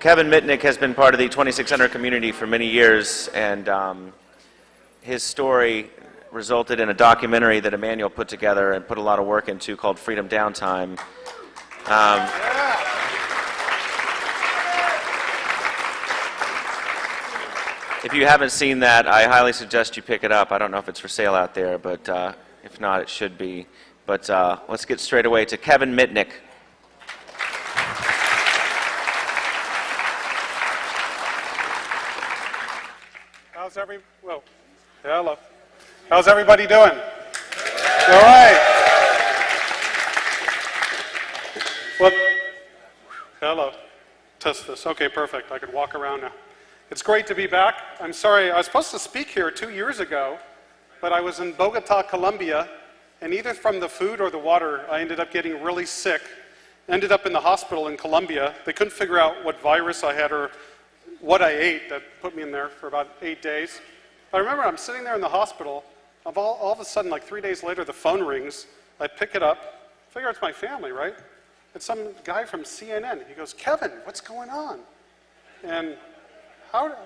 Kevin Mitnick has been part of the 2600 community for many years, and his story resulted in a documentary that Emmanuel put together and put a lot of work into called Freedom Downtime. If you haven't seen that, I highly suggest you pick it up. I don't know if it's for sale out there, but if not, it should be. But let's get straight away to Kevin Mitnick. Hello. How's everybody doing? All right. Well, hello. Test this. Okay, perfect. I can walk around now. It's great to be back. I'm sorry, I was supposed to speak here 2 years ago, but I was in Bogota, Colombia, and either from the food or the water, I ended up getting really sick. Ended up in the hospital in Colombia. They couldn't figure out what virus I had or what I ate that put me in there for about 8 days. I remember I'm sitting there in the hospital, all of a sudden, like 3 days later, the phone rings. I pick it up, figure it's my family, right? It's some guy from CNN. He goes, "Kevin, what's going on?" And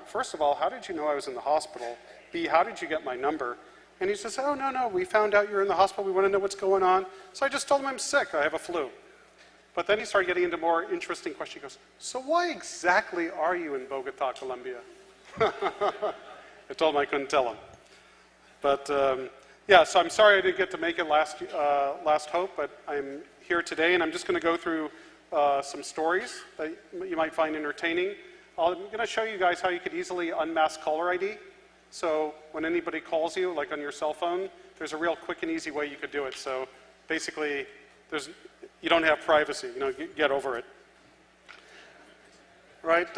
first of all, how did you know I was in the hospital? B, how did you get my number? And he says, "Oh, no, we found out you're in the hospital. We want to know what's going on." So I just told him I'm sick. I have a flu. But then he started getting into more interesting questions. He goes, "So why exactly are you in Bogota, Colombia?" I told him I couldn't tell him. But yeah, so I'm sorry I didn't get to make it last hope, but I'm here today, and I'm just going to go through some stories that you might find entertaining. I'm going to show you guys how you could easily unmask caller ID. So when anybody calls you, like on your cell phone, there's a real quick and easy way you could do it. So basically, you don't have privacy. Get over it. Right?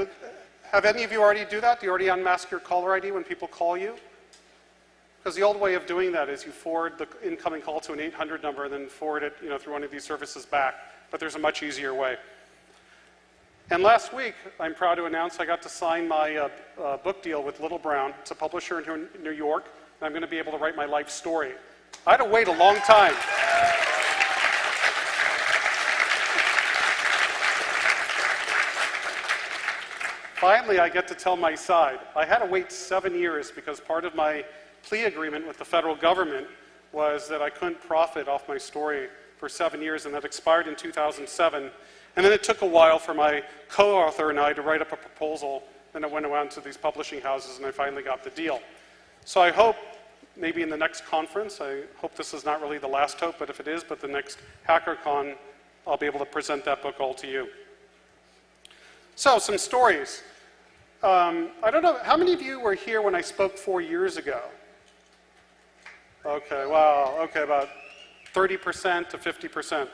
Have any of you already do that? Do you already unmask your caller ID when people call you? Because the old way of doing that is you forward the incoming call to an 800 number and then forward it through one of these services back. But there's a much easier way. And last week, I'm proud to announce I got to sign my book deal with Little Brown. It's a publisher in New York, and I'm going to be able to write my life story. I had to wait a long time. Finally, I get to tell my side. I had to wait 7 years because part of my plea agreement with the federal government was that I couldn't profit off my story for 7 years, and that expired in 2007. And then it took a while for my co-author and I to write up a proposal, and it went around to these publishing houses, and I finally got the deal. So I hope, maybe in the next conference, I hope this is not really the last hope, but if it is, but the next HackerCon, I'll be able to present that book all to you. So, some stories. I don't know, how many of you were here when I spoke 4 years ago? Okay, wow, okay, about 30% to 50%.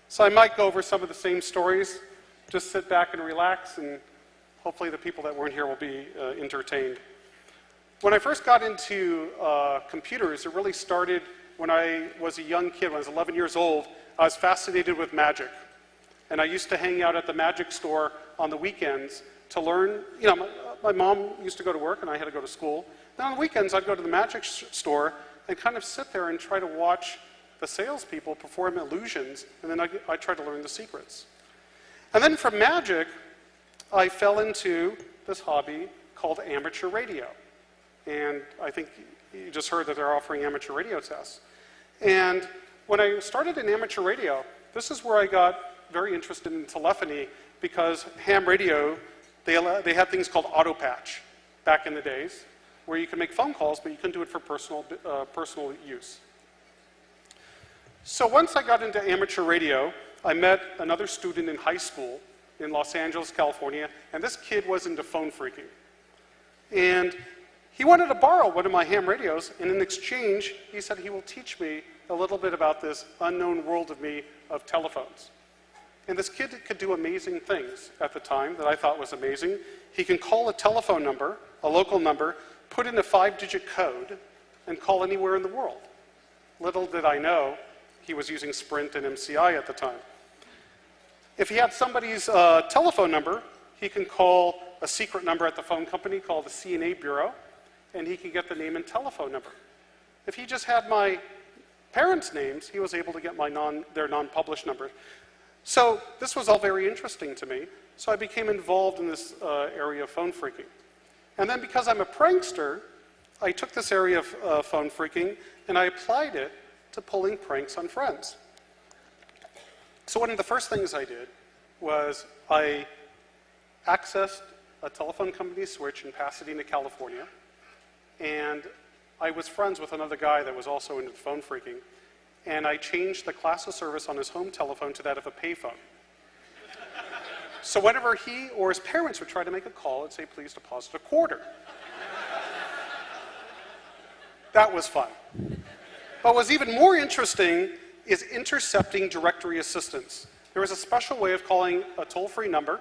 So I might go over some of the same stories. Just sit back and relax, and hopefully the people that weren't here will be entertained. When I first got into computers, it really started when I was a young kid. When I was 11 years old, I was fascinated with magic. And I used to hang out at the magic store on the weekends to learn. My mom used to go to work, and I had to go to school. And on the weekends, I'd go to the magic store and kind of sit there and try to watch the salespeople perform illusions, and then I tried to learn the secrets. And then from magic, I fell into this hobby called amateur radio. And I think you just heard that they're offering amateur radio tests. And when I started in amateur radio, this is where I got very interested in telephony, because ham radio, they had things called auto patch back in the days, where you could make phone calls, but you couldn't do it for personal use. So once I got into amateur radio, I met another student in high school in Los Angeles, California, and this kid was into phone freaking. And he wanted to borrow one of my ham radios, and in exchange, he said he will teach me a little bit about this unknown world of telephones. And this kid could do amazing things at the time that I thought was amazing. He can call a telephone number, a local number, put in a 5-digit code, and call anywhere in the world. Little did I know, he was using Sprint and MCI at the time. If he had somebody's telephone number, he can call a secret number at the phone company called the C&A Bureau, and he can get the name and telephone number. If he just had my parents' names, he was able to get their non-published number. So this was all very interesting to me. So I became involved in this area of phone phreaking. And then because I'm a prankster, I took this area of phone phreaking and I applied it to pulling pranks on friends. So one of the first things I did was I accessed a telephone company switch in Pasadena, California, and I was friends with another guy that was also into phone phreaking, and I changed the class of service on his home telephone to that of a payphone. So whenever he or his parents would try to make a call, it'd say, please deposit a quarter. That was fun. But what's even more interesting is intercepting directory assistance. There was a special way of calling a toll-free number,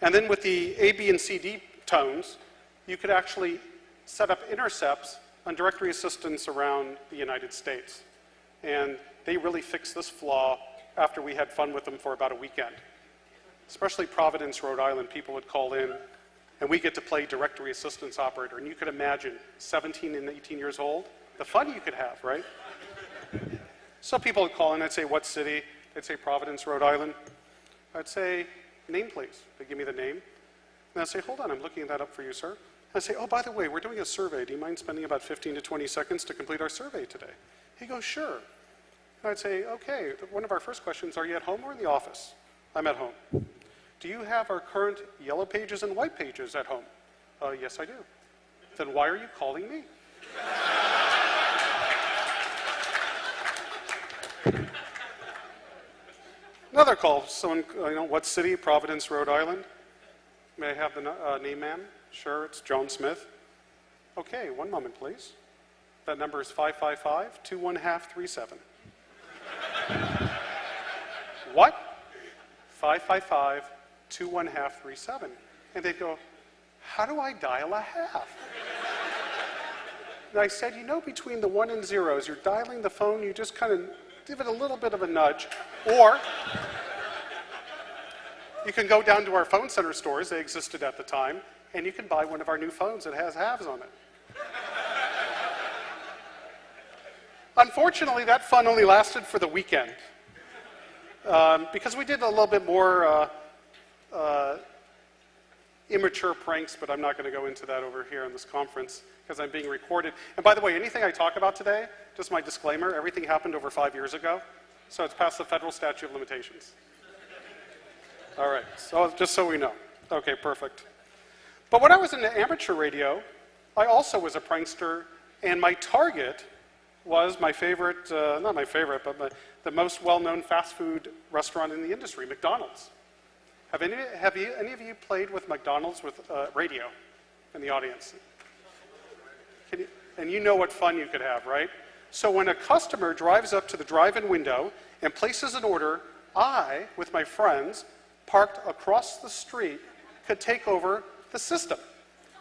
and then with the A, B, and C, D tones, you could actually set up intercepts on directory assistance around the United States. And they really fixed this flaw after we had fun with them for about a weekend. Especially Providence, Rhode Island, people would call in, and we get to play directory assistance operator. And you could imagine 17 and 18 years old, the fun you could have, right? So people would call in, I'd say, what city? They'd say Providence, Rhode Island. I'd say, name please. They'd give me the name. And I'd say, hold on, I'm looking that up for you, sir. I'd say, oh, by the way, we're doing a survey. Do you mind spending about 15 to 20 seconds to complete our survey today? He goes, sure. And I'd say, okay, one of our first questions, are you at home or in the office? I'm at home. Do you have our current yellow pages and white pages at home? Yes, I do. Then why are you calling me? Another call, someone, what city? Providence, Rhode Island. May I have the name, ma'am? Sure, it's John Smith. Okay, one moment, please. That number is 555-212-37. What? 555-212-37. And they'd go, how do I dial a half? And I said, between the 1 and 0s, you're dialing the phone, you just kind of give it a little bit of a nudge, or you can go down to our phone center stores, they existed at the time, and you can buy one of our new phones that has halves on it. Unfortunately, that fun only lasted for the weekend. Because we did a little bit more immature pranks, but I'm not going to go into that over here in this conference because I'm being recorded. And by the way, anything I talk about today, just my disclaimer, everything happened over 5 years ago, so it's past the federal statute of limitations. All right, so just so we know. Okay, perfect. But when I was in the amateur radio, I also was a prankster, and my target was my favorite, not my favorite, but the most well-known fast food restaurant in the industry, McDonald's. Have any of you played with McDonald's with radio in the audience? And you know what fun you could have, right? So when a customer drives up to the drive-in window and places an order, I, with my friends, parked across the street, could take over the system.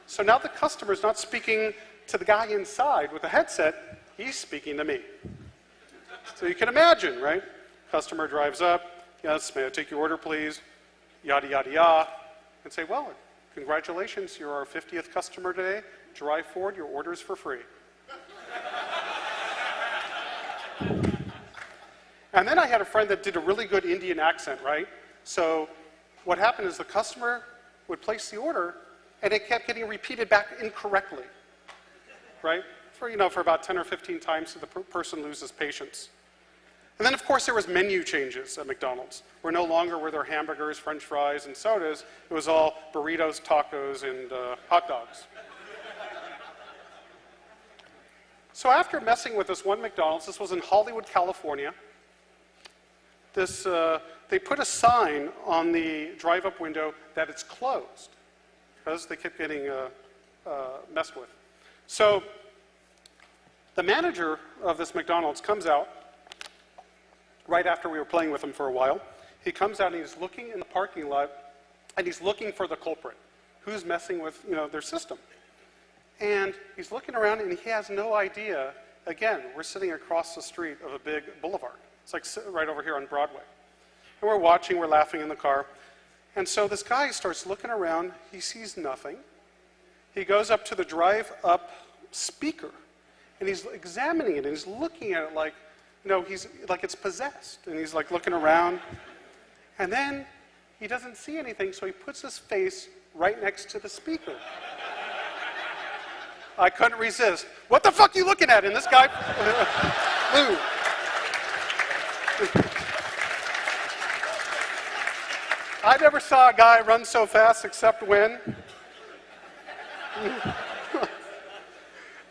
So now the customer's not speaking to the guy inside with the headset, he's speaking to me. So you can imagine, right? Customer drives up, yes, may I take your order, please? Yada, yada, yada. And say, well, congratulations, you're our 50th customer today. Drive forward, your order's for free. And then I had a friend that did a really good Indian accent, right? So what happened is the customer would place the order, and it kept getting repeated back incorrectly, right? For about 10 or 15 times, so the person loses patience. And then, of course, there was menu changes at McDonald's, where no longer were there hamburgers, French fries, and sodas. It was all burritos, tacos, and hot dogs. So after messing with this one McDonald's, this was in Hollywood, California, they put a sign on the drive-up window that it's closed, because they kept getting messed with. So the manager of this McDonald's comes out right after we were playing with him for a while. He comes out and he's looking in the parking lot and he's looking for the culprit. Who's messing with their system? And he's looking around and he has no idea. Again, we're sitting across the street of a big boulevard. It's like right over here on Broadway. And we're watching, we're laughing in the car. And so this guy starts looking around, he sees nothing. He goes up to the drive-up speaker and he's examining it and he's looking at it like, he's like it's possessed. And he's like looking around. And then he doesn't see anything, so he puts his face right next to the speaker. I couldn't resist. What the fuck are you looking at? And this guy flew. I never saw a guy run so fast except when.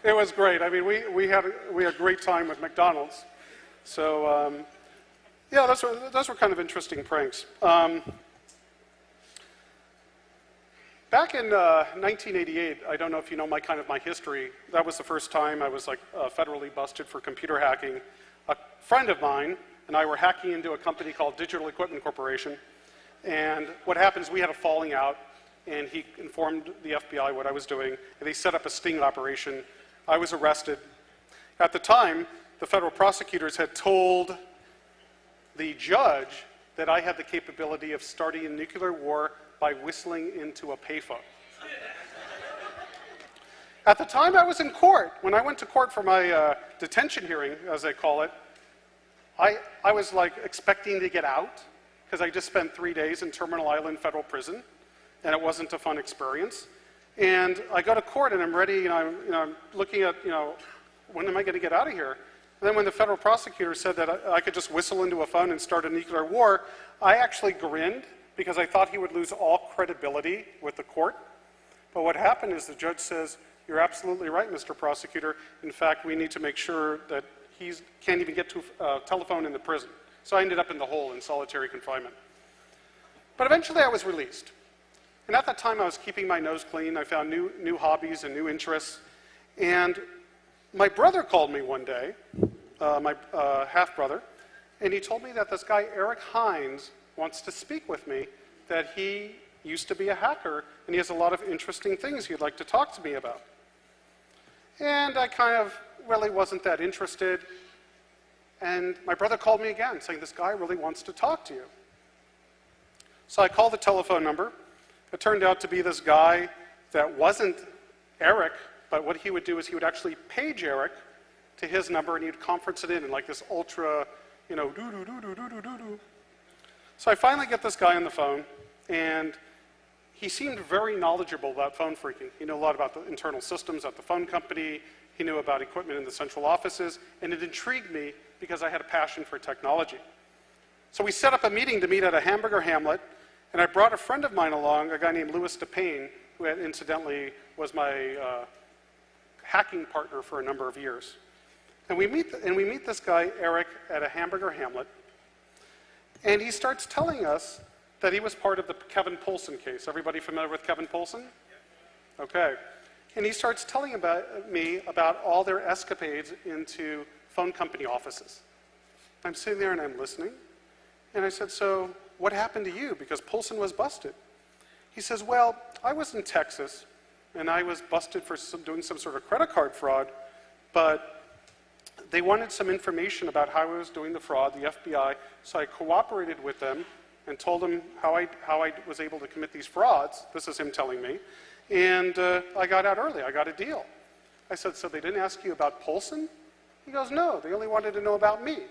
It was great. I mean, we had a great time with McDonald's. So, yeah, those were kind of interesting pranks. Back in 1988, I don't know if you know my history, that was the first time I was federally busted for computer hacking. A friend of mine and I were hacking into a company called Digital Equipment Corporation. And what happened is we had a falling out, and he informed the FBI what I was doing, and they set up a sting operation. I was arrested. At the time, the federal prosecutors had told the judge that I had the capability of starting a nuclear war by whistling into a payphone. At the time I was in court, when I went to court for my detention hearing, as they call it, I was expecting to get out, because I just spent 3 days in Terminal Island Federal Prison, and it wasn't a fun experience. And I go to court, and I'm ready, and I'm looking at, when am I going to get out of here? And then when the federal prosecutor said that I could just whistle into a phone and start a nuclear war, I actually grinned, because I thought he would lose all credibility with the court. But what happened is the judge says, "You're absolutely right, Mr. Prosecutor. In fact, we need to make sure that he can't even get to a telephone in the prison." So I ended up in the hole in solitary confinement. But eventually I was released. And at that time I was keeping my nose clean. I found new hobbies and new interests. And my brother called me one day, my half-brother, and he told me that this guy, Eric Hines, wants to speak with me, that he used to be a hacker, and he has a lot of interesting things he'd like to talk to me about. And I kind of really wasn't that interested. And my brother called me again, saying, "This guy really wants to talk to you." So I called the telephone number. It turned out to be this guy that wasn't Eric, but what he would do is he would actually page Eric to his number, and he'd conference it in this ultra, do-do-do-do-do-do-do. So I finally get this guy on the phone, and he seemed very knowledgeable about phone phreaking. He knew a lot about the internal systems at the phone company. He knew about equipment in the central offices, and it intrigued me because I had a passion for technology. So we set up a meeting to meet at a hamburger hamlet, and I brought a friend of mine along, a guy named Louis DePayne, who incidentally was my hacking partner for a number of years. And we meet this guy, Eric, at a hamburger hamlet, and he starts telling us that he was part of the Kevin Poulsen case. Everybody familiar with Kevin Poulsen? Okay. And he starts telling me about all their escapades into phone company offices. I'm sitting there and I'm listening. And I said, "So what happened to you? Because Poulsen was busted." He says, "Well, I was in Texas, and I was busted for doing some sort of credit card fraud, but they wanted some information about how I was doing the fraud, the FBI, so I cooperated with them and told them how I was able to commit these frauds." This is him telling me. "And I got out early. I got a deal." I said, "So they didn't ask you about Poulsen?" He goes, "No, they only wanted to know about me."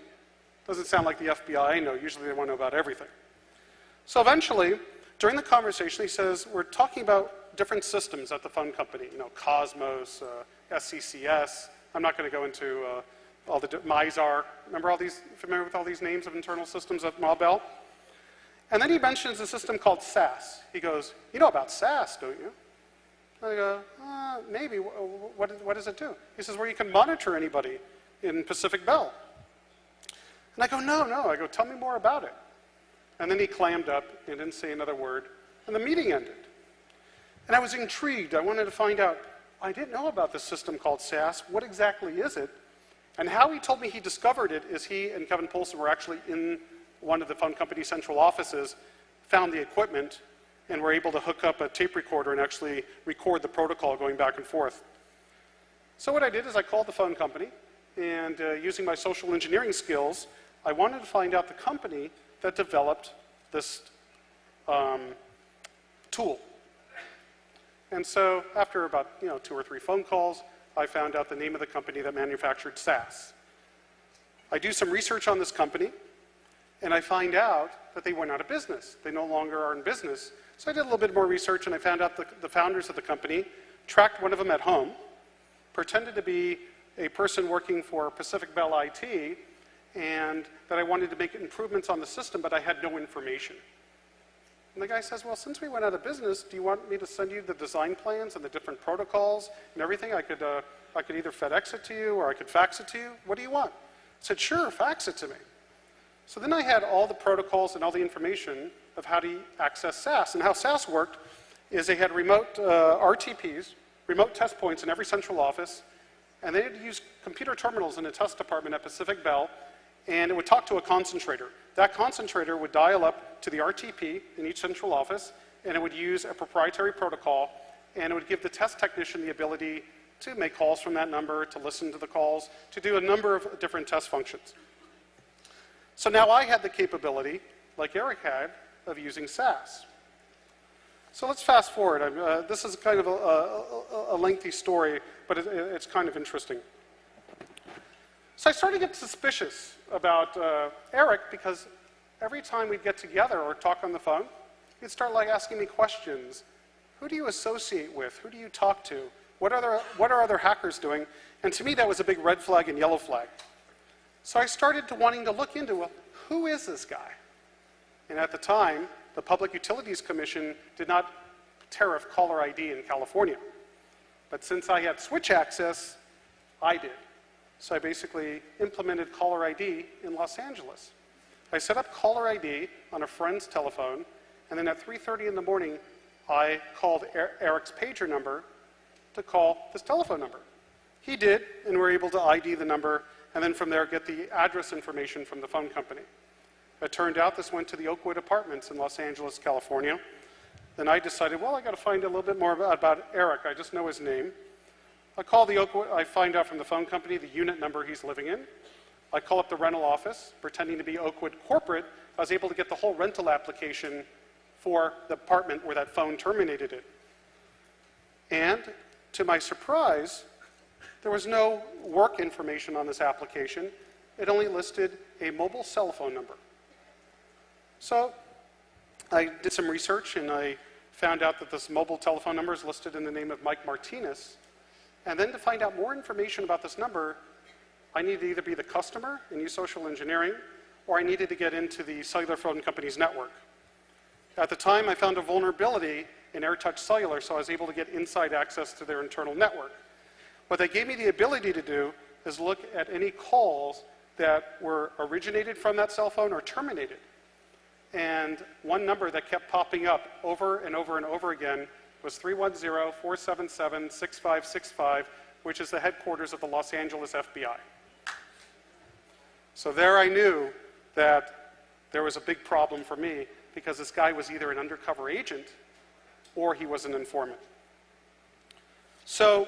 Doesn't sound like the FBI. No, usually they want to know about everything. So eventually, during the conversation, he says, "We're talking about different systems at the phone company, Cosmos, SCCS. I'm not going to go into all the MISAR. Remember all these? Familiar with all these names of internal systems at Ma Bell? And then he mentions a system called SAS. He goes, "You know about SAS, don't you?" I go, "Maybe. What does it do?" He says, "Where you can monitor anybody in Pacific Bell." And I go, no. I go, "Tell me more about it." And then he clammed up and didn't say another word, and the meeting ended. And I was intrigued. I wanted to find out. I didn't know about this system called SAS. What exactly is it? And how he told me he discovered it is he and Kevin Poulsen were actually in one of the phone company central offices, found the equipment, and were able to hook up a tape recorder and actually record the protocol going back and forth. So what I did is I called the phone company, and using my social engineering skills, I wanted to find out the company that developed this tool. And so after about 2 or 3 phone calls, I found out the name of the company that manufactured SAS. I do some research on this company, and I find out that they went out of business. They no longer are in business. So I did a little bit more research, and I found out the founders of the company, tracked one of them at home, pretended to be a person working for Pacific Bell IT, and that I wanted to make improvements on the system, but I had no information. And the guy says, well, since we went out of business, do you want me to send you the design plans and the different protocols and everything? I could either FedEx it to you or I could fax it to you. What do you want? I said, sure, fax it to me. So then I had all the protocols and all the information of how to access SAS. And how SAS worked is they had remote RTPs, remote test points in every central office, and they had used computer terminals in a test department at Pacific Bell, and it would talk to a concentrator. That concentrator would dial up to the RTP in each central office, and it would use a proprietary protocol, and it would give the test technician the ability to make calls from that number, to listen to the calls, to do a number of different test functions. So now I had the capability, like Eric had, of using SAS. So let's fast forward. This is kind of a lengthy story, but it's kind of interesting. So I started to get suspicious about Eric because every time we'd get together or talk on the phone, he'd start like asking me questions. Who do you associate with? Who do you talk to? What are other hackers doing? And to me, that was a big red flag and yellow flag. So I started wanting to look into, well, who is this guy? And at the time, the Public Utilities Commission did not tariff caller ID in California. But since I had switch access, I did. So I basically implemented caller ID in Los Angeles. I set up caller ID on a friend's telephone, and then at 3:30 in the morning, I called Eric's pager number to call this telephone number. He did, and we were able to ID the number, and then from there get the address information from the phone company. It turned out this went to the Oakwood Apartments in Los Angeles, California. Then I decided, well, I got to find a little bit more about Eric. I just know his name. I call the Oakwood, I find out from the phone company the unit number he's living in. I call up the rental office, pretending to be Oakwood Corporate. I was able to get the whole rental application for the apartment where that phone terminated it. And to my surprise, there was no work information on this application. It only listed a mobile cell phone number. So I did some research and I found out that this mobile telephone number is listed in the name of Mike Martinez. And then to find out more information about this number, I needed to either be the customer and use social engineering, or I needed to get into the cellular phone company's network. At the time, I found a vulnerability in AirTouch Cellular, so I was able to get inside access to their internal network. What they gave me the ability to do is look at any calls that were originated from that cell phone or terminated. And one number that kept popping up over and over and over again was 310-477-6565, which is the headquarters of the Los Angeles FBI. So there I knew that there was a big problem for me because this guy was either an undercover agent or he was an informant. So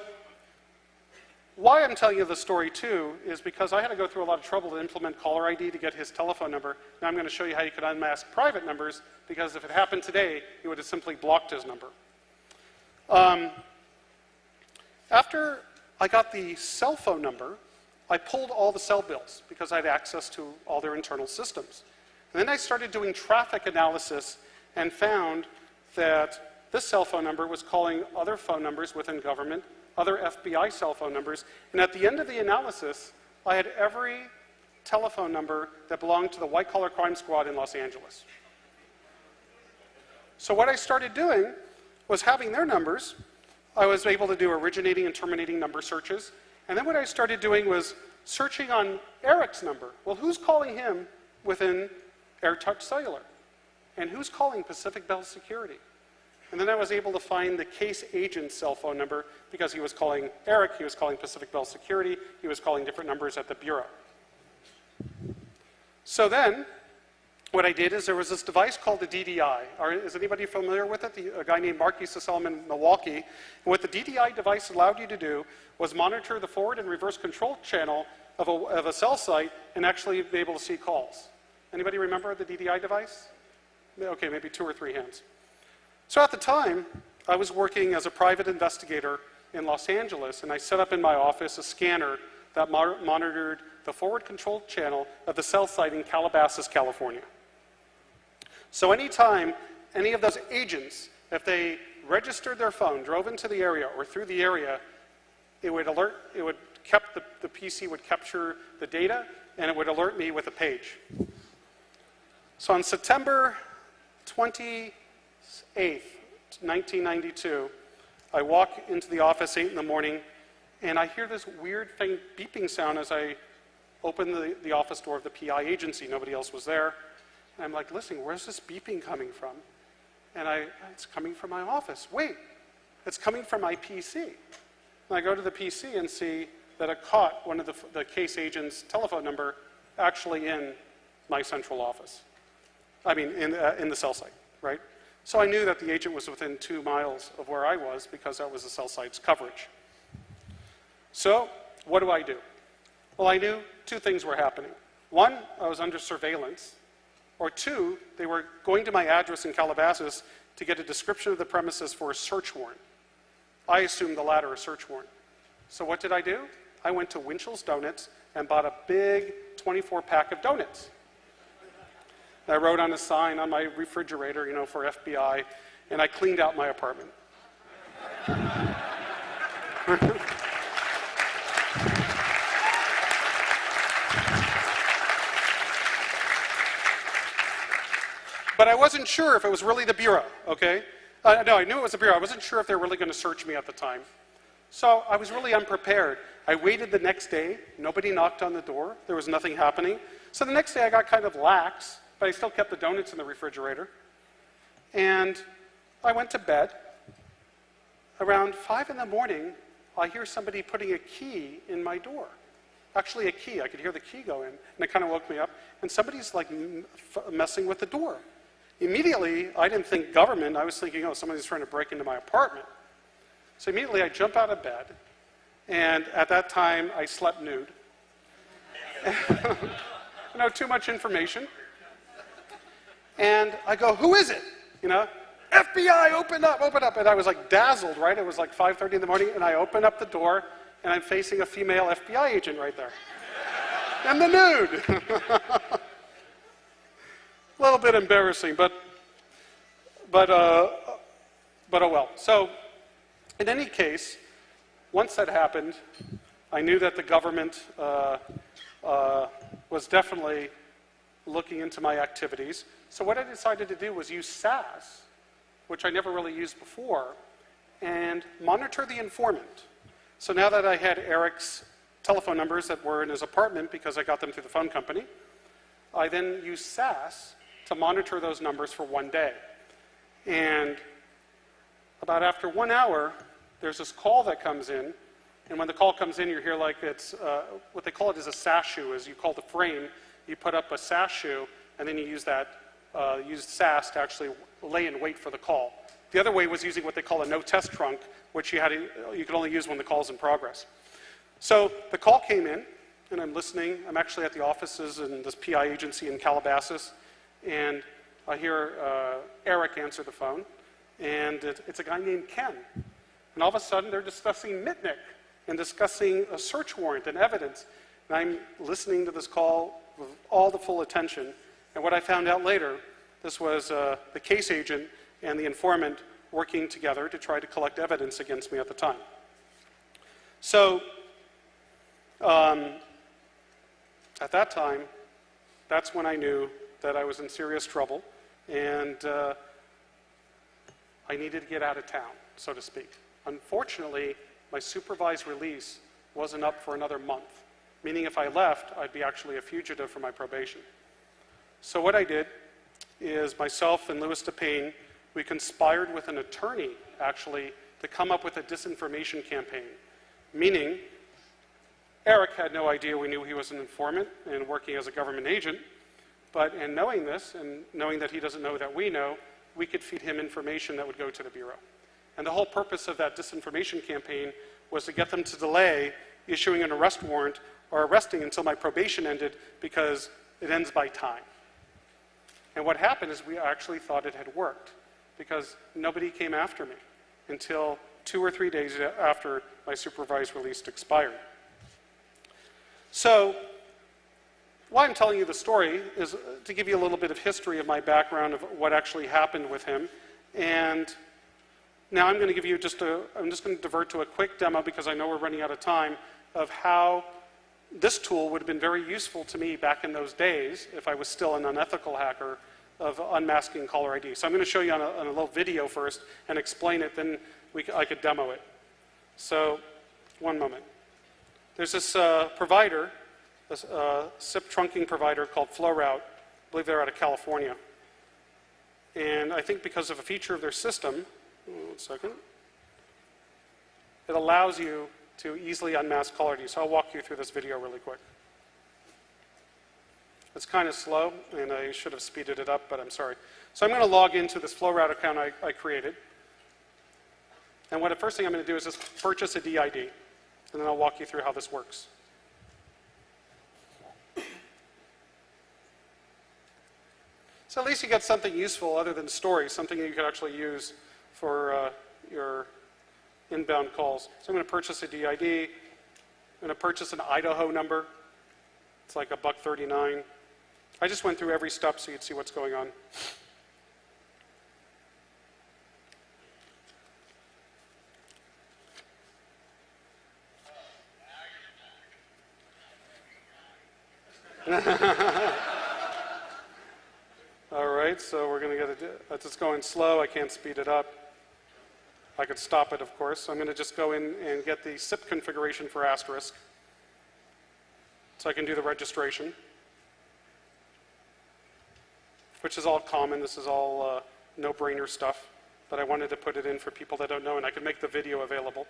why I'm telling you the story too is because I had to go through a lot of trouble to implement caller ID to get his telephone number. Now I'm going to show you how you could unmask private numbers, because if it happened today, he would have simply blocked his number. After I got the cell phone number, I pulled all the cell bills because I had access to all their internal systems. And then I started doing traffic analysis and found that this cell phone number was calling other phone numbers within government, other FBI cell phone numbers, and at the end of the analysis, I had every telephone number that belonged to the white-collar crime squad in Los Angeles. So what I started doing was having their numbers. I was able to do originating and terminating number searches, and then what I started doing was searching on Eric's number. Well, who's calling him within AirTouch Cellular? And who's calling Pacific Bell Security? And then I was able to find the case agent's cell phone number because he was calling Eric, he was calling Pacific Bell Security, he was calling different numbers at the Bureau. So then, what I did is there was this device called the DDI. Is anybody familiar with it? A guy named Mark used to sell them in Milwaukee. And what the DDI device allowed you to do was monitor the forward and reverse control channel of a cell site and actually be able to see calls. Anybody remember the DDI device? Okay, maybe 2 or 3 hands. So at the time, I was working as a private investigator in Los Angeles, and I set up in my office a scanner that monitored the forward control channel of the cell site in Calabasas, California. So anytime any of those agents, if they registered their phone, drove into the area or through the area, it would alert, the PC would capture the data and it would alert me with a page. So on September 28th, 1992, I walk into the office 8 in the morning and I hear this weird faint beeping sound as I open the office door of the PI agency. Nobody else was there. And I'm like, listening, where's this beeping coming from? And it's coming from my office. Wait, it's coming from my PC. And I go to the PC and see that it caught one of the case agent's telephone number actually in my central office. I mean, in the cell site, right? So I knew that the agent was within 2 miles of where I was because that was the cell site's coverage. So what do I do? Well, I knew 2 things were happening. 1, I was under surveillance. Or 2, they were going to my address in Calabasas to get a description of the premises for a search warrant. I assumed the latter, a search warrant. So what did I do? I went to Winchell's Donuts and bought a big 24-pack of donuts. I wrote on a sign on my refrigerator, for FBI, and I cleaned out my apartment. But I wasn't sure if it was really the Bureau, okay? No, I knew it was the Bureau. I wasn't sure if they were really going to search me at the time. So I was really unprepared. I waited the next day. Nobody knocked on the door. There was nothing happening. So the next day I got kind of lax, but I still kept the donuts in the refrigerator. And I went to bed. Around 5 in the morning, I hear somebody putting a key in my door. Actually, a key. I could hear the key go in, and it kind of woke me up. And somebody's like messing with the door. Immediately, I didn't think government. I was thinking, oh, somebody's trying to break into my apartment. So immediately, I jump out of bed. And at that time, I slept nude. Too much information. And I go, who is it? FBI, open up, open up. And I was like dazzled, right? It was like 5:30 in the morning, and I open up the door, and I'm facing a female FBI agent right there. And the nude. A little bit embarrassing, but oh well. So, in any case, once that happened, I knew that the government was definitely looking into my activities. So what I decided to do was use SAS, which I never really used before, and monitor the informant. So now that I had Eric's telephone numbers that were in his apartment because I got them through the phone company, I then used SAS to monitor those numbers for 1 day. And about after 1 hour, there's this call that comes in, and when the call comes in, you hear like it's, what they call it is a SAS shoe, is you call the frame, you put up a SAS shoe, and then you use that, use SAS to actually lay in wait for the call. The other way was using what they call a no-test trunk, which you could only use when the call's in progress. So the call came in, and I'm listening. I'm actually at the offices in this PI agency in Calabasas, and I hear Eric answer the phone, and it's a guy named Ken. And all of a sudden, they're discussing Mitnick and discussing a search warrant and evidence. And I'm listening to this call with all the full attention. And what I found out later, this was the case agent and the informant working together to try to collect evidence against me at the time. So, at that time, that's when I knew that I was in serious trouble, and I needed to get out of town, so to speak. Unfortunately, my supervised release wasn't up for another month, meaning if I left, I'd be actually a fugitive from my probation. So what I did is myself and Louis DePayne, we conspired with an attorney, actually, to come up with a disinformation campaign, meaning Eric had no idea we knew he was an informant and working as a government agent, but in knowing this and knowing that he doesn't know that we know, we could feed him information that would go to the Bureau. And the whole purpose of that disinformation campaign was to get them to delay issuing an arrest warrant or arresting until my probation ended, because it ends by time. And what happened is we actually thought it had worked, because nobody came after me until 2 or 3 days after my supervised release expired. So why I'm telling you the story is to give you a little bit of history of my background of what actually happened with him. And now I'm going to give you I'm just going to divert to a quick demo because I know we're running out of time of how this tool would have been very useful to me back in those days if I was still an unethical hacker of unmasking caller ID. So I'm going to show you on a little video first and explain it, then I could demo it. So one moment. There's this provider, this SIP trunking provider called FlowRoute. I believe they're out of California. And I think because of a feature of their system, 1 second, it allows you to easily unmask caller ID. So I'll walk you through this video really quick. It's kind of slow, and I should have speeded it up, but I'm sorry. So I'm going to log into this FlowRoute account I created. And the first thing I'm going to do is just purchase a DID, and then I'll walk you through how this works. So at least you get something useful other than stories, something that you could actually use for your inbound calls. So I'm going to purchase a DID. I'm going to purchase an Idaho number. It's like $1.39. I just went through every step so you'd see what's going on. All right, so we're going to get it's going slow. I can't speed it up. I could stop it, of course. So I'm going to just go in and get the SIP configuration for Asterisk so I can do the registration, which is all common. This is all no-brainer stuff, but I wanted to put it in for people that don't know, and I can make the video available.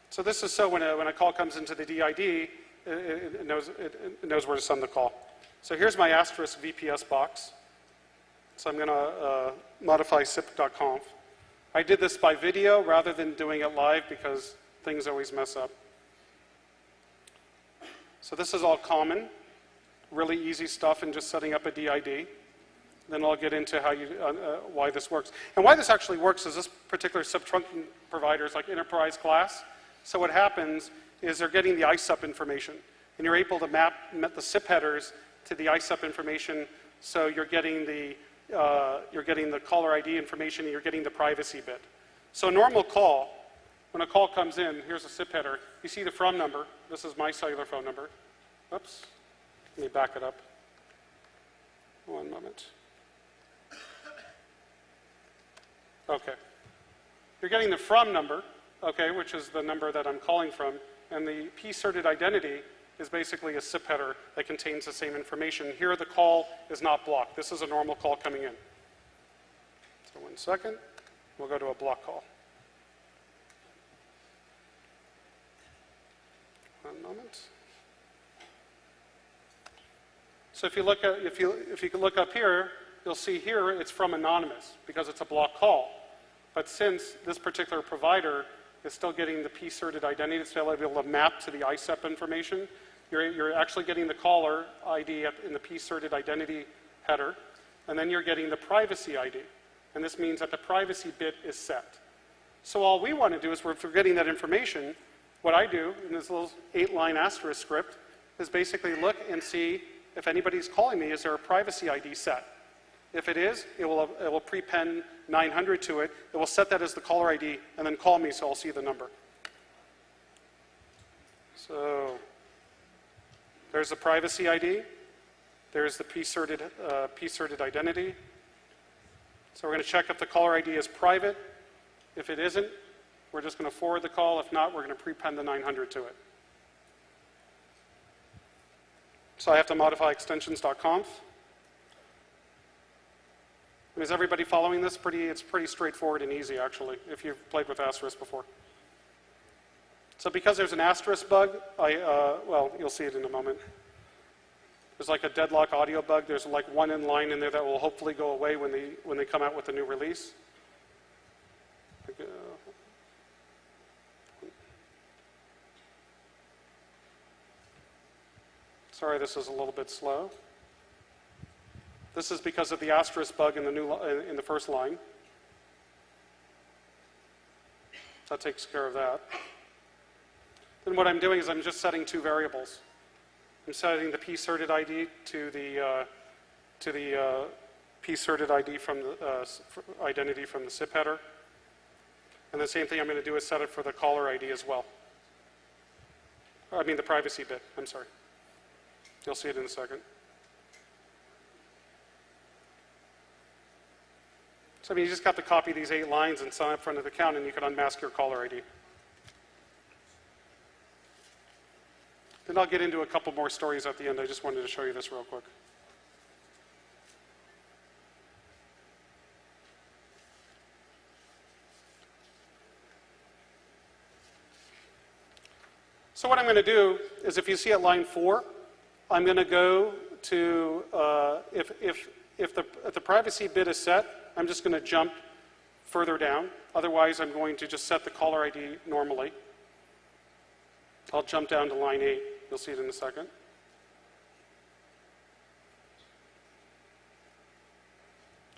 So this is so when a call comes into the DID, it knows where to send the call. So here's my Asterisk VPS box. So I'm going to modify sip.conf. I did this by video rather than doing it live because things always mess up. So this is all common, really easy stuff in just setting up a DID. Then I'll get into how why this works. And why this actually works is this particular SIP trunking provider is like enterprise class. So what happens is they're getting the ISUP information, and you're able to map the SIP headers to the ISUP information. So you're getting the caller ID information, and you're getting the privacy bit. So a normal call, when a call comes in, here's a SIP header. You see the from number. This is my cellular phone number. Oops. Let me back it up. One moment. Okay. You're getting the from number, okay, which is the number that I'm calling from, and the p-certed identity is basically a SIP header that contains the same information. Here the call is not blocked. This is a normal call coming in. So 1 second, we'll go to a block call. One moment. So if you look at, if you can look up here, you'll see here it's from anonymous because it's a block call. But since this particular provider is still getting the p-certed identity, it's still able to map to the ISUP information, you're actually getting the caller ID in the p-certed identity header, and then you're getting the privacy ID. And this means that the privacy bit is set. So all we want to do is, if we're getting that information, what I do in this little 8-line asterisk script is basically look and see if anybody's calling me, is there a privacy ID set? If it is, it will prepend 900 to it. It will set that as the caller ID and then call me so I'll see the number. So there's the privacy ID. There's the p-certed identity. So we're going to check if the caller ID is private. If it isn't, we're just going to forward the call. If not, we're going to prepend the 900 to it. So I have to modify extensions.conf. Is everybody following this? It's pretty straightforward and easy, actually, if you've played with Asterisk before. So because there's an Asterisk bug, well, you'll see it in a moment. There's like a deadlock audio bug. There's like one line in there that will hopefully go away when they come out with the new release. Sorry, this is a little bit slow. This is because of the asterisk bug in the first line. That takes care of that. then what I'm doing is I'm just setting two variables. I'm setting the p-certed ID to the p-certed ID from the identity from the SIP header. And the same thing I'm going to do is set it for the caller ID as well. I mean the privacy bit, I'm sorry. You'll see it in a second. So I mean, you just have to copy these 8 lines and sign up for an account, and you can unmask your caller ID. Then I'll get into a couple more stories at the end. I just wanted to show you this real quick. So what I'm going to do is, if you see at line 4, I'm going to go to, if the privacy bit is set, I'm just going to jump further down. Otherwise, I'm going to just set the caller ID normally. I'll jump down to line 8. You'll see it in a second.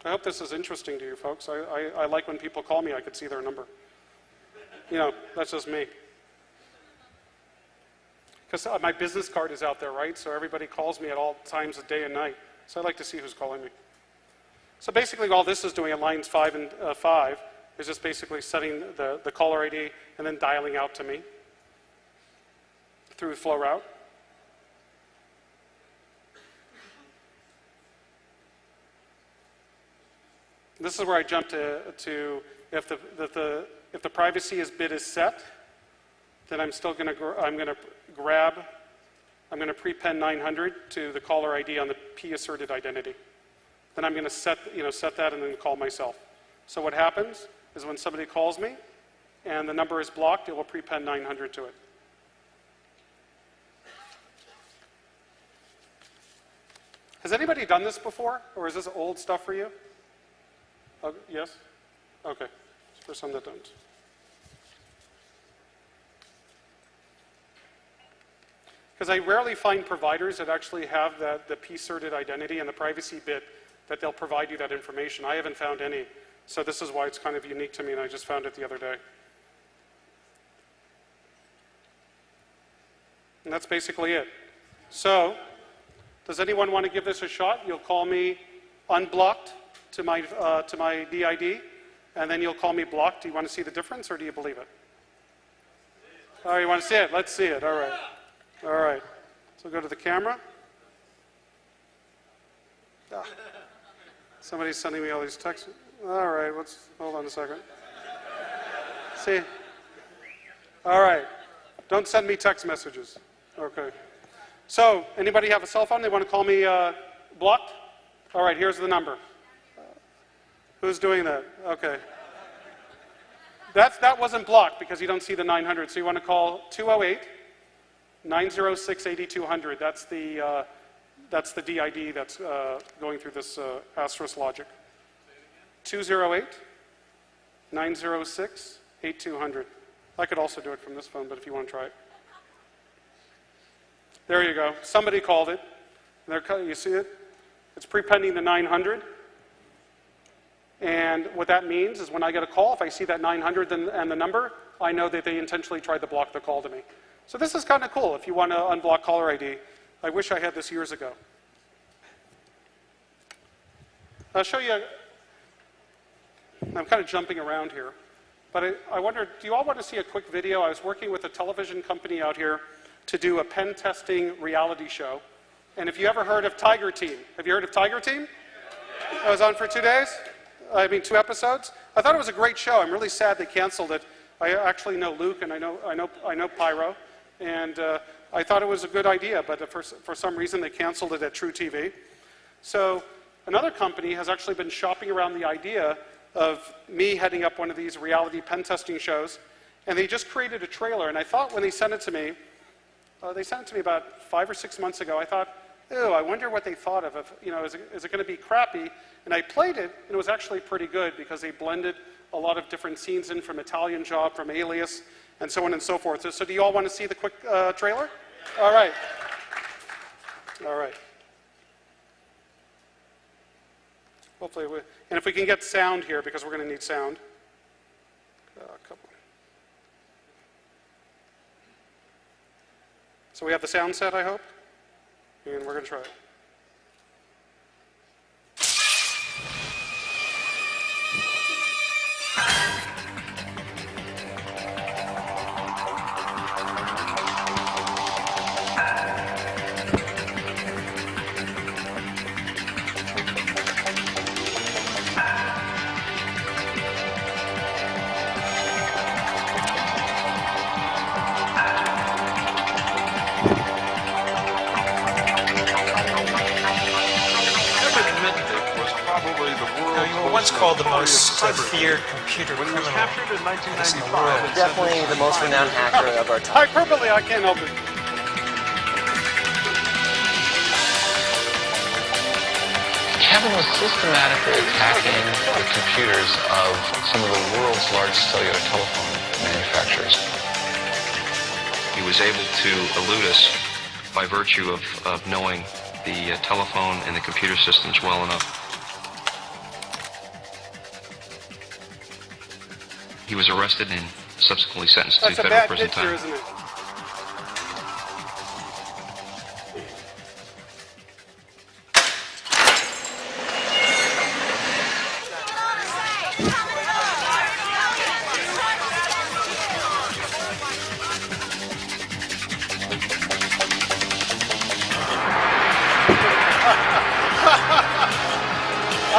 I hope this is interesting to you folks. I like when people call me, I could see their number. You know, that's just me. Because my business card is out there, right? So everybody calls me at all times of day and night. So I like to see who's calling me. So basically all this is doing at lines 5 and 5 is just basically setting the caller ID and then dialing out to me through flow route. This is where I jump to if the privacy bit is set, then I'm still going to I'm going to prepend 900 to the caller ID on the p-asserted identity. Then I'm going to set that and then call myself. So what happens is when somebody calls me and the number is blocked, it will prepend 900 to it. Has anybody done this before, or is this old stuff for you? Yes? Okay. For some that don't. Because I rarely find providers that actually have the p-certed identity and the privacy bit that they'll provide you that information. I haven't found any. So this is why it's kind of unique to me, and I just found it the other day. And that's basically it. So, does anyone want to give this a shot? You'll call me unblocked to my DID, and then you'll call me blocked. Do you want to see the difference, or do you believe it? Oh, you want to see it? Let's see it. All right. All right. So go to the camera. Ah. Somebody's sending me all these texts. All right. Hold on a second. See? All right. Don't send me text messages. Okay. So, anybody have a cell phone? They want to call me blocked? All right, here's the number. Who's doing that? Okay. That wasn't blocked because you don't see the 900. So you want to call 208-906-8200. That's the DID that's going through this asterisk logic. 208-906-8200. I could also do it from this phone, but if you want to try it. There you go. Somebody called it. You see it? It's prepending the 900. And what that means is when I get a call, if I see that 900 and the number, I know that they intentionally tried to block the call to me. So this is kind of cool if you want to unblock caller ID. I wish I had this years ago. I'll show you. I'm kind of jumping around here. But I wonder, do you all want to see a quick video? I was working with a television company out here to do a pen testing reality show. And if you ever heard of Tiger Team, have you heard of Tiger Team? I was on for 2 days. 2 episodes. I thought it was a great show. I'm really sad they canceled it. I actually know Luke and I know Pyro, and I thought it was a good idea, but for some reason they canceled it at True TV. So another company has actually been shopping around the idea of me heading up one of these reality pen testing shows, and they just created a trailer. And I thought when they sent it to me about 5 or 6 months ago. I thought, ew, I wonder what they thought of. Is it going to be crappy? And I played it, and it was actually pretty good because they blended a lot of different scenes in from Italian Job, from Alias, and so on and so forth. So do you all want to see the quick trailer? All right. All right. Hopefully, and if we can get sound here, because we're going to need sound. A couple. So we have the sound set, I hope, and we're going to try it. Once called the most feared computer criminal captured in 1995. Definitely the most renowned hacker of our time. Hyperbole, I can't help it. Kevin was systematically attacking the computers of some of the world's largest cellular telephone manufacturers. He was able to elude us by virtue of knowing the telephone and the computer systems well enough. He was arrested and subsequently sentenced to federal prison time. That's a bad picture, isn't it?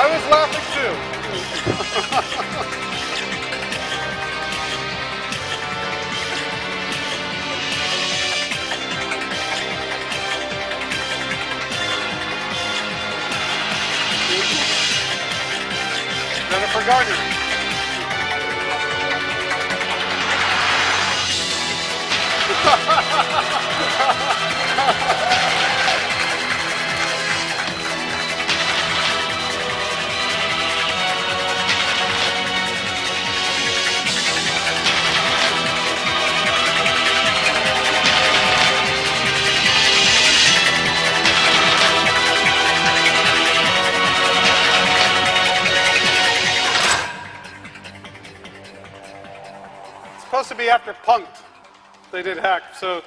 I was laughing too. Jennifer Gardner. Supposed to be after Punk'd. They did Hack. So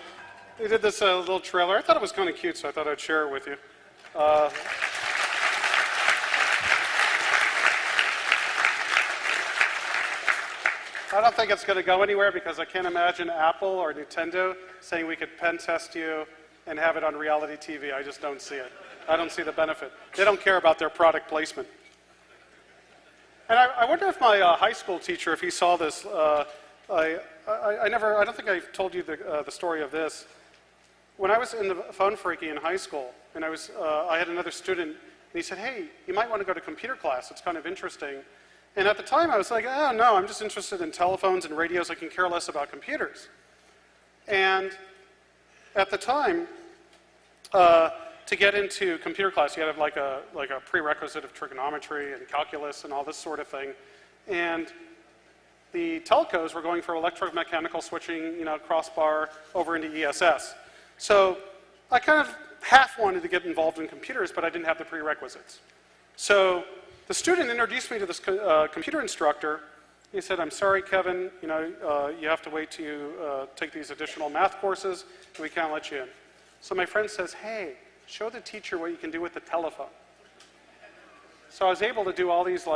they did this little trailer. I thought it was kind of cute, so I thought I'd share it with you. I don't think it's going to go anywhere because I can't imagine Apple or Nintendo saying we could pen test you and have it on reality TV. I just don't see it. I don't see the benefit. They don't care about their product placement. And I wonder if my high school teacher, if he saw this, I don't think I've told you the story of this. When I was in the phone freaky in high school, and I had another student, and he said, hey, you might want to go to computer class. It's kind of interesting. And at the time, I was like, oh, no, I'm just interested in telephones and radios. I can care less about computers. And at the time, to get into computer class, you had to have like a prerequisite of trigonometry and calculus and all this sort of thing. And the telcos were going for electromechanical switching, crossbar over into ESS. So I kind of half wanted to get involved in computers, but I didn't have the prerequisites. So the student introduced me to this computer instructor. He said, I'm sorry, Kevin, you have to wait till you take these additional math courses, and we can't let you in. So my friend says, hey, show the teacher what you can do with the telephone. So I was able to do all these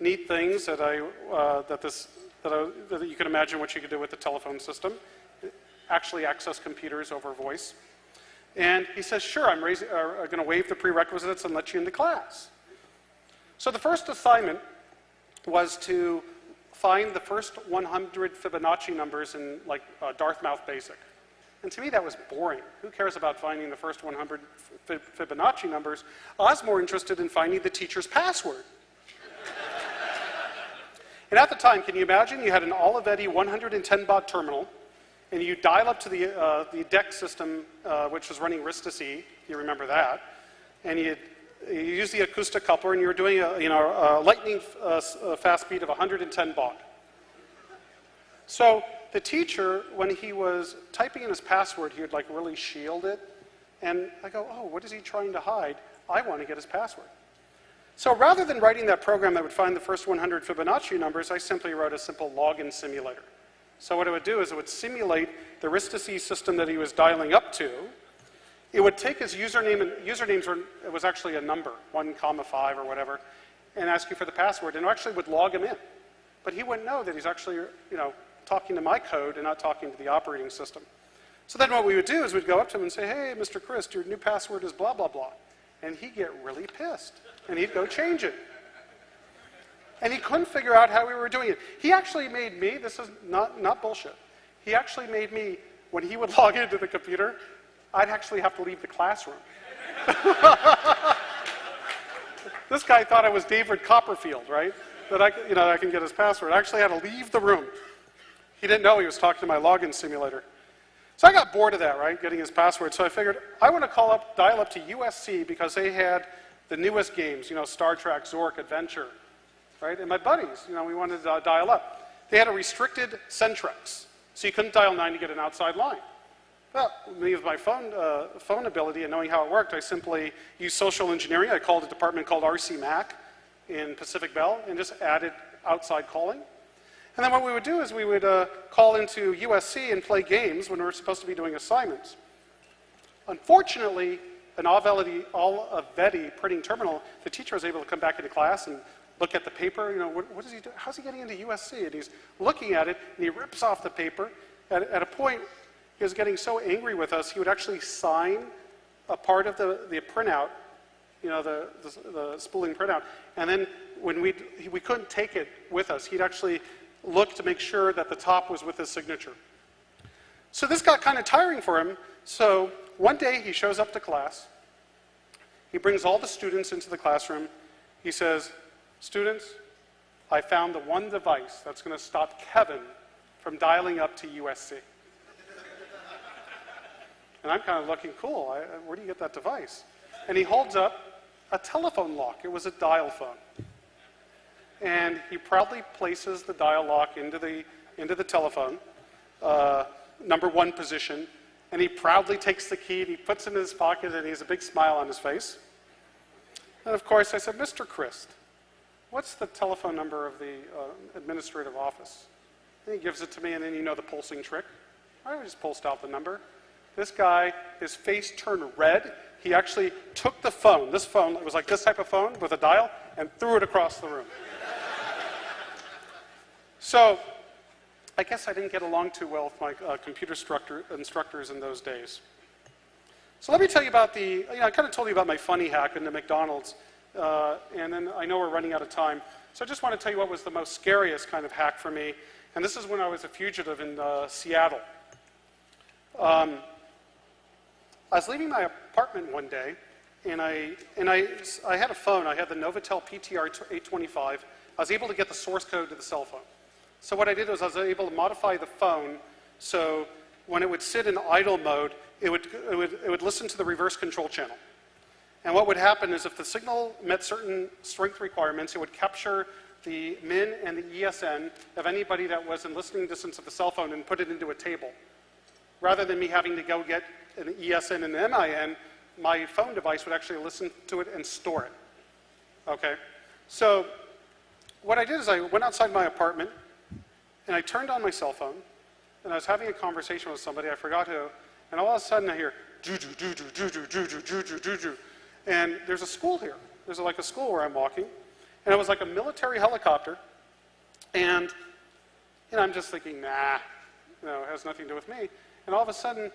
neat things that that you can imagine what you could do with the telephone system, actually access computers over voice. And he says, sure, I'm going to waive the prerequisites and let you into class. So the first assignment was to find the first 100 Fibonacci numbers in Dartmouth Basic. And to me, that was boring. Who cares about finding the first 100 Fibonacci numbers? I was more interested in finding the teacher's password. And at the time, can you imagine? You had an Olivetti 110-baud terminal, and you dial up to the DEC system, which was running RISC-to-C. You remember that. And you use the acoustic coupler, and you were doing a lightning fast speed of 110 baud. So the teacher, when he was typing in his password, he would really shield it. And I go, oh, what is he trying to hide? I want to get his password. So rather than writing that program that would find the first 100 Fibonacci numbers, I simply wrote a simple login simulator. So what it would do is it would simulate the Arista system that he was dialing up to. It would take his username, and usernames were, it was actually a number, 1,5 or whatever, and ask you for the password, and it actually would log him in. But he wouldn't know that he's actually, talking to my code and not talking to the operating system. So then what we would do is we'd go up to him and say, hey, Mr. Christ, your new password is blah, blah, blah. And he'd get really pissed, and he'd go change it. And he couldn't figure out how we were doing it. He actually made me, this is not bullshit, he actually made me, when he would log into the computer, I'd actually have to leave the classroom. This guy thought I was David Copperfield, right? That I can get his password. I actually had to leave the room. He didn't know he was talking to my login simulator. So I got bored of that, right, getting his password. So I figured I want to dial up to USC because they had the newest games, Star Trek, Zork, Adventure, right? And my buddies, we wanted to dial up. They had a restricted Centrex, so you couldn't dial 9 to get an outside line. Well, me with my phone ability and knowing how it worked, I simply used social engineering. I called a department called RC Mac in Pacific Bell and just added outside calling. And then what we would do is we would call into USC and play games when we were supposed to be doing assignments. Unfortunately, an Olivetti printing terminal, the teacher was able to come back into class and look at the paper. What is he doing? How's he getting into USC? And he's looking at it, and he rips off the paper. At a point, he was getting so angry with us, he would actually sign a part of the printout, the spooling printout, and then when we couldn't take it with us, he'd actually look to make sure that the top was with his signature. So this got kind of tiring for him, so one day he shows up to class, he brings all the students into the classroom, he says, students, I found the one device that's going to stop Kevin from dialing up to USC. And I'm kind of looking, cool, where do you get that device? And he holds up a telephone lock. It was a dial phone. And he proudly places the dial lock into the telephone, number 1 position, and he proudly takes the key and he puts it in his pocket and he has a big smile on his face. And of course I said, Mr. Christ, what's the telephone number of the administrative office? And he gives it to me, and then the pulsing trick. I just pulsed out the number. This guy, his face turned red. He actually took the phone, this phone, it was like this type of phone with a dial, and threw it across the room. So I guess I didn't get along too well with my computer instructors in those days. So let me tell you about I kind of told you about my funny hack in the McDonald's, and then I know we're running out of time. So I just want to tell you what was the most scariest kind of hack for me, and this is when I was a fugitive in Seattle. I was leaving my apartment one day, and I had a phone. I had the Novatel PTR 825. I was able to get the source code to the cell phone. So what I did was I was able to modify the phone so when it would sit in idle mode, it would listen to the reverse control channel. And what would happen is if the signal met certain strength requirements, it would capture the MIN and the ESN of anybody that was in listening distance of the cell phone and put it into a table. Rather than me having to go get an ESN and an MIN, my phone device would actually listen to it and store it. Okay? So what I did is I went outside my apartment and I turned on my cell phone and I was having a conversation with somebody, I forgot who, and all of a sudden I hear doo-doo, doo-doo, doo-doo, doo-doo, doo-doo, doo-doo. And there's a school here. There's like a school where I'm walking, and it was like a military helicopter, and I'm just thinking, nah, it has nothing to do with me. And all of a sudden,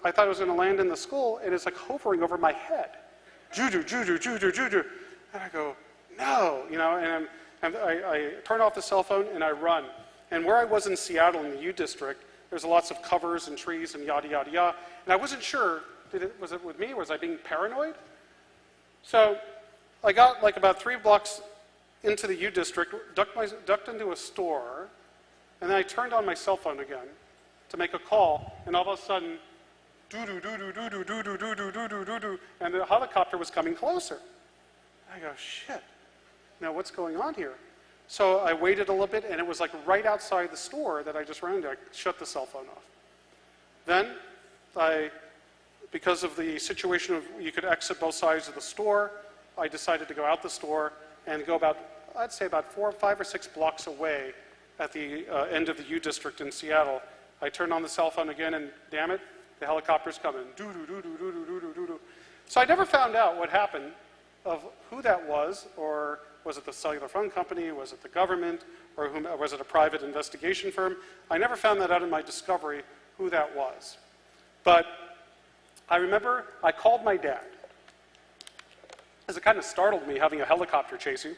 I thought it was going to land in the school, and it's like hovering over my head. Doo-doo, doo-doo, doo-doo, doo-doo. And I go, no, and I turn off the cell phone and I run. And where I was in Seattle in the U District, there's lots of covers and trees and yada, yada, yada. And I wasn't sure, was it with me, or was I being paranoid? So I got like about 3 blocks into the U District, ducked into a store, and then I turned on my cell phone again to make a call, and all of a sudden, doo-doo, doo-doo, doo-doo, doo-doo, doo-doo, doo-doo, doo-doo, and the helicopter was coming closer. I go, shit, now what's going on here? So I waited a little bit, and it was like right outside the store that I just ran into. I shut the cell phone off. Then because of the situation of you could exit both sides of the store, I decided to go out the store and go about, I'd say about 4, 5, or 6 blocks away at the end of the U District in Seattle. I turned on the cell phone again, and damn it, the helicopter's coming. Doo-doo-doo-doo-doo-doo-doo-doo. So I never found out what happened of who that was, or was it the cellular phone company, was it the government, or was it a private investigation firm? I never found that out in my discovery who that was. But I remember I called my dad, as it kind of startled me having a helicopter chase you.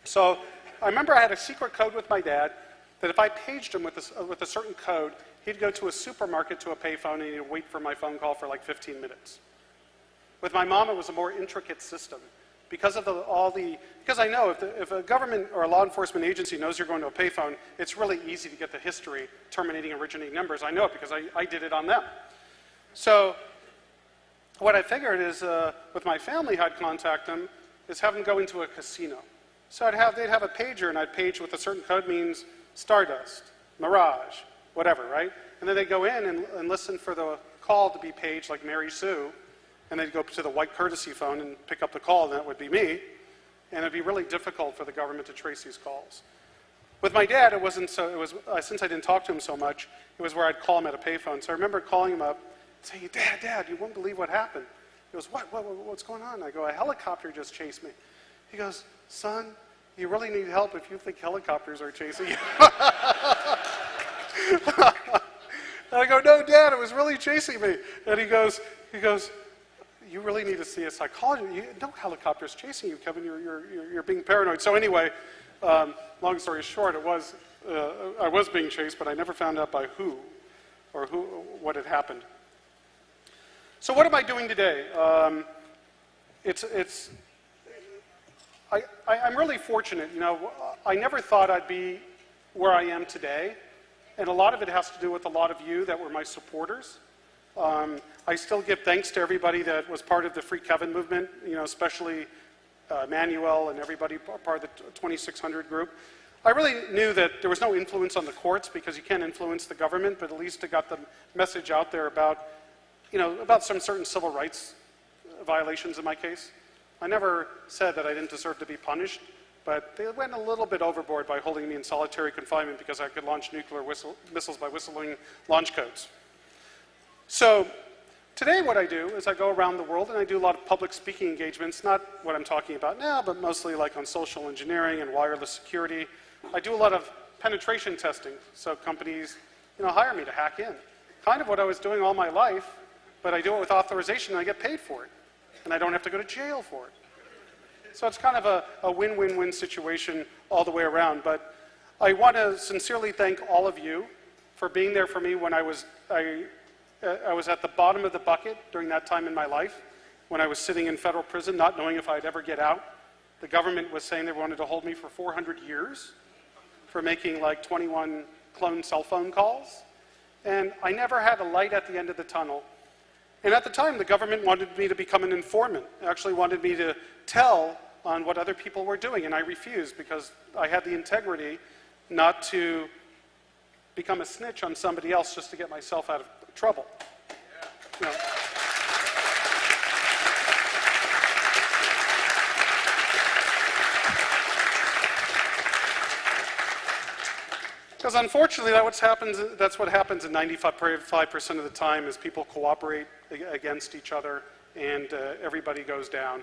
So I remember I had a secret code with my dad that if I paged him with a certain code, he'd go to a supermarket to a payphone and he'd wait for my phone call for like 15 minutes. With my mom, it was a more intricate system. Because of because I know if a government or a law enforcement agency knows you're going to a payphone, it's really easy to get the history, terminating, originating numbers. I know it because I did it on them. So what I figured is, with my family, I'd contact them, is have them go into a casino. So they'd have a pager, and I'd page with a certain code means Stardust, Mirage, whatever, right? And then they'd go in and listen for the call to be paged like Mary Sue, and they'd go to the white courtesy phone and pick up the call, and that would be me. And it'd be really difficult for the government to trace these calls. With my dad, it wasn't so, since I didn't talk to him so much, it was where I'd call him at a payphone. So I remember calling him up, saying, Dad, you won't believe what happened. He goes, what's going on? I go, a helicopter just chased me. He goes, son, you really need help if you think helicopters are chasing you. And I go, no, Dad, it was really chasing me. And he goes, you really need to see a psychologist. No helicopter's chasing you, Kevin. You're being paranoid. So anyway, long story short, I was being chased, but I never found out by who or what had happened. So what am I doing today? I'm really fortunate. You know, I never thought I'd be where I am today, and a lot of it has to do with a lot of you that were my supporters. I still give thanks to everybody that was part of the Free Kevin movement, you know, especially Manuel and everybody part of the 2600 group. I really knew that there was no influence on the courts because you can't influence the government, but at least it got the message out there about, you know, about some certain civil rights violations in my case. I never said that I didn't deserve to be punished, but they went a little bit overboard by holding me in solitary confinement because I could launch nuclear missiles by whistling launch codes. So today what I do is I go around the world and I do a lot of public speaking engagements, not what I'm talking about now, but mostly like on social engineering and wireless security. I do a lot of penetration testing, so companies, you know, hire me to hack in. Kind of what I was doing all my life, but I do it with authorization and I get paid for it. And I don't have to go to jail for it. So it's kind of a win-win-win situation all the way around. But I want to sincerely thank all of you for being there for me when I was at the bottom of the bucket during that time in my life, when I was sitting in federal prison, not knowing if I'd ever get out. The government was saying they wanted to hold me for 400 years for making like 21 clone cell phone calls. And I never had a light at the end of the tunnel. And at the time, the government wanted me to become an informant. They actually wanted me to tell on what other people were doing, and I refused because I had the integrity not to become a snitch on somebody else just to get myself out of trouble. You know. Because unfortunately, that's what happens in 95% of the time is people cooperate against each other and everybody goes down.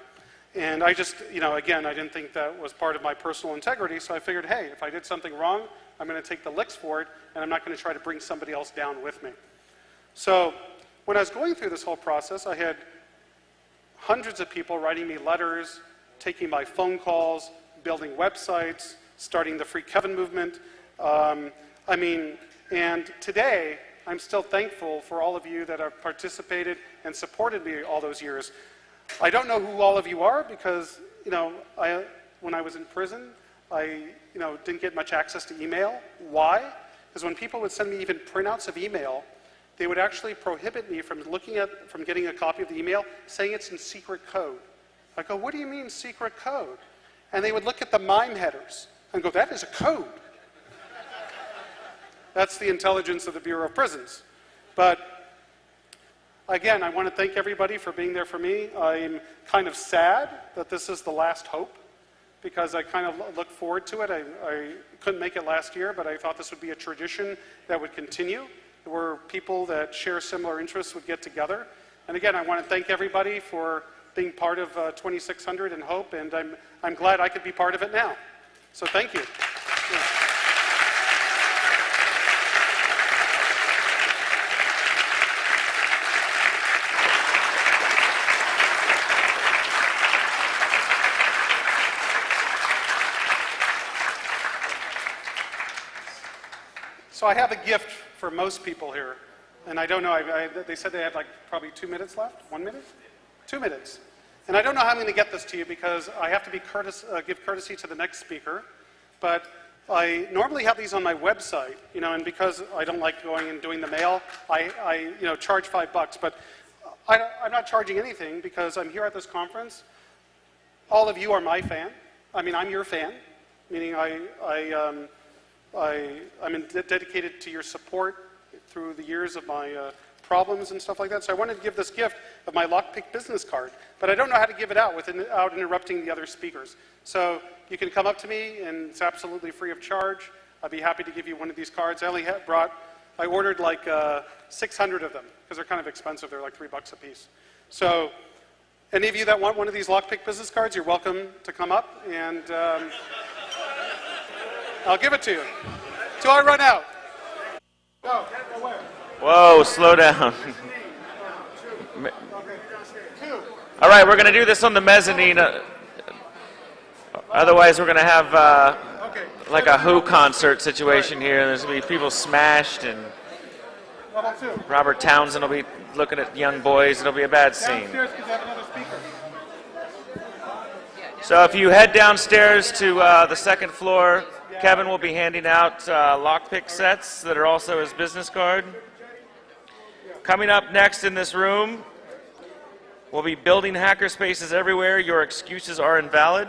And I just, you know, again, I didn't think that was part of my personal integrity, so I figured, hey, if I did something wrong, I'm going to take the licks for it, and I'm not going to try to bring somebody else down with me. So when I was going through this whole process, I had hundreds of people writing me letters, taking my phone calls, building websites, starting the Free Kevin movement. And today, I'm still thankful for all of you that have participated and supported me all those years. I don't know who all of you are because, you know, when I was in prison, I didn't get much access to email. Why? Because when people would send me even printouts of email, they would actually prohibit me from getting a copy of the email, saying it's in secret code. I go, what do you mean secret code? And they would look at the MIME headers and go, that is a code. That's the intelligence of the Bureau of Prisons. But again, I want to thank everybody for being there for me. I'm kind of sad that this is the last hope, because I kind of look forward to it. I couldn't make it last year, but I thought this would be a tradition that would continue, where people that share similar interests would get together. And again, I want to thank everybody for being part of 2600 and Hope, and I'm glad I could be part of it now. So thank you. Yeah. So I have a gift for most people here, and I don't know, they said they had like probably 2 minutes left, 1 minute? 2 minutes. And I don't know how I'm going to get this to you because I have to be give courtesy to the next speaker, but I normally have these on my website, and because I don't like going and doing the mail, I charge $5, but I'm not charging anything because I'm here at this conference. All of you are my fan. I mean, I'm your fan, meaning I'm dedicated to your support through the years of my problems and stuff like that. So I wanted to give this gift of my lockpick business card, but I don't know how to give it out without interrupting the other speakers. So you can come up to me, and it's absolutely free of charge. I'd be happy to give you one of these cards. I ordered like 600 of them because they're kind of expensive. They're like $3 a piece. So any of you that want one of these lockpick business cards, you're welcome to come up, and I'll give it to you till I run out. Go. Whoa, slow down. All right, we're going to do this on the mezzanine. Otherwise, we're going to have like a Who concert situation here. There's going to be people smashed, and Robert Townsend will be looking at young boys. It'll be a bad scene. So if you head downstairs to the second floor, Kevin will be handing out lockpick sets that are also his business card. Coming up next in this room, we'll be building hackerspaces everywhere. Your excuses are invalid.